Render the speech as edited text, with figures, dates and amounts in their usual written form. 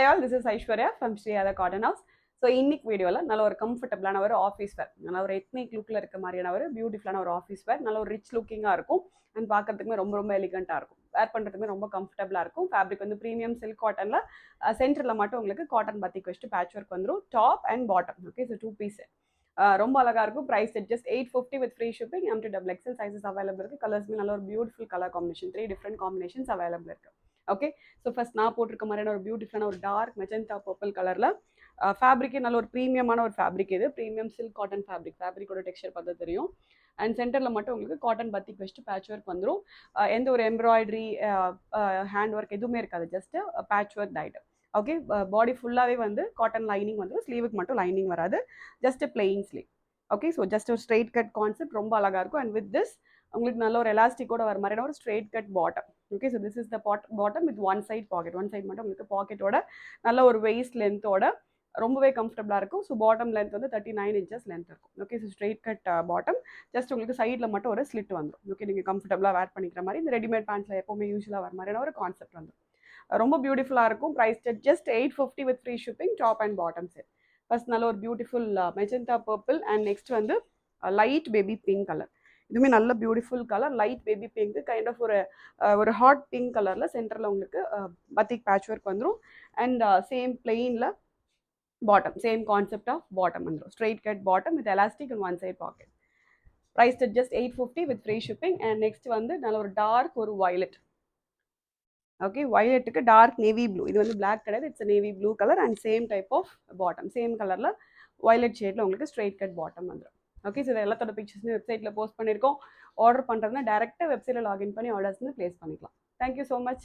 Hi all, this is Aishwarya from Sri Ada Cotton House. So இன்னைக்கு வீடியோவில் நல்ல ஒரு கம்ஃபர்டபுளான ஒரு ஆஃபீஸ் வேர், நல்ல ஒரு எத்னிக் லுக்கில் இருக்க மாதிரியான ஒரு பியூட்டிஃபுல்லான ஒரு ஆஃபீஸ் வேர், நல்ல ஒரு ரிச் லுக்கிங்காக இருக்கும் அண்ட் பார்க்கறதுக்குமே ரொம்ப ரொம்ப எலிகண்ட்டாக இருக்கும். வேர் பண்ணுறதுக்குமே ரொம்ப கம்ஃபர்டபுளாக இருக்கும். ஃபேப்ரிக் வந்து ப்ரீமியம் சில்க் காட்டனில் சென்டரில் மட்டும் உங்களுக்கு காட்டன் பத்திக் வச்சுட்டு பேட்ச் ஒர்க் வந்துடும். Top and bottom, okay. So 2 piece ரொம்ப அழகாக இருக்கும். Price set just 850 with free shipping. M2XL sizes available இருக்குது. கலர்ஸ்மே நல்ல ஒரு beautiful colour combination, 3 different combinations available இருக்குது. ஓகே, ஸோ ஃபர்ஸ்ட் நான் போட்டிருக்க மாதிரியான ஒரு பியூட்டிஃபுல்லான ஒரு டார்க் மெஜந்தா பர்பிள் கலரில் ஃபேப்ரிக்கே நல்ல ஒரு ப்ரீமியமான ஒரு ஃபேப்ரிக். இது ப்ரீமியம் சில்க் காட்டன் ஃபேப்ரிக்கோட டெக்ஸ்சர் பார்த்தா தெரியும். அண்ட் சென்டரில் மட்டும் உங்களுக்கு காட்டன் பத்திக் வச்சுட்டு பேட்ச் ஒர்க் வந்துடும். எந்த ஒரு எம்ப்ராய்டரி ஹேண்ட் ஒர்க் எதுவுமே இருக்காது, just patch work tight. Okay, body ஃபுல்லாகவே வந்து காட்டன் லைனிங் வந்துடும். ஸ்லீவுக்கு மட்டும் லைனிங் வராது, just plain sleeve. Okay, so just ஒரு ஸ்ட்ரெயிட் கட் கான்செப்ட் ரொம்ப அழகாக இருக்கும். அண்ட் வித் திஸ் உங்களுக்கு நல்ல ஒரு எலாஸ்டிக்கோட வர மாதிரியான ஒரு straight cut bottom. Okay, so this is the bottom with one side pocket. One side மட்டும் உங்களுக்கு பாக்கெட்டோட நல்ல ஒரு வெயிஸ்ட் லென்த்தோட ரொம்பவே கம்ஃபர்டபுளாக இருக்கும். ஸோ பாட்டம் லென்த் வந்து 39 inches லென்த் இருக்கும். Okay, so straight cut bottom, just உங்களுக்கு சைடில் மட்டும் ஒரு ஸ்லிட் வந்துடும். ஓகே, நீங்கள் கம்ஃபர்டபுளாக வேர் பண்ணிக்கிற மாதிரி இந்த ரெடிமேட் பேண்ட்ஸில் எப்போவுமே யூஸ்வலாக வர மாதிரியான ஒரு கான்செப்ட் வந்துடும். ரொம்ப பியூட்டிஃபுல்லாக இருக்கும். Price just 850 with free shipping. Top and bottom set. First நல்ல ஒரு beautiful magenta purple and next வந்து லைட் பேபி பிங்க் கலர். இதுவுமே நல்ல beautiful colour, light baby pink, kind of ஒரு ஹாட் பிங்க் கலரில் சென்டரில் உங்களுக்கு பத்திக் பேட்ச் ஒர்க் வந்துடும். அண்ட் சேம் பிளெயினில் bottom, same concept of bottom வந்துடும். Straight cut bottom with elastic and one side pocket. Price just 850 with free shipping. And next வந்து நல்ல ஒரு டார்க் ஒரு வயலட். ஓகே, வயலட்டுக்கு டார்க் நேவி ப்ளூ. இது வந்து பிளாக் கிடையாது, it's navy blue colour and same type of bottom. Same கலரில் violet ஷேடில் உங்களுக்கு ஸ்ட்ரெயிட் கட் பாட்டம் வந்துடும். ஓகே, ஸோ இது எல்லாத்தோட பிக்சர்ஸுமே வெப்சைட்டில் போஸ்ட் பண்ணியிருக்கோம். ஆர்டர் பண்ணுறதுனா டேரெக்டாக வெப்சைட்டில் லாகின் பண்ணி ஆர்டர்ஸ் வந்து ப்ளேஸ் பண்ணிக்கலாம். Thank you so much.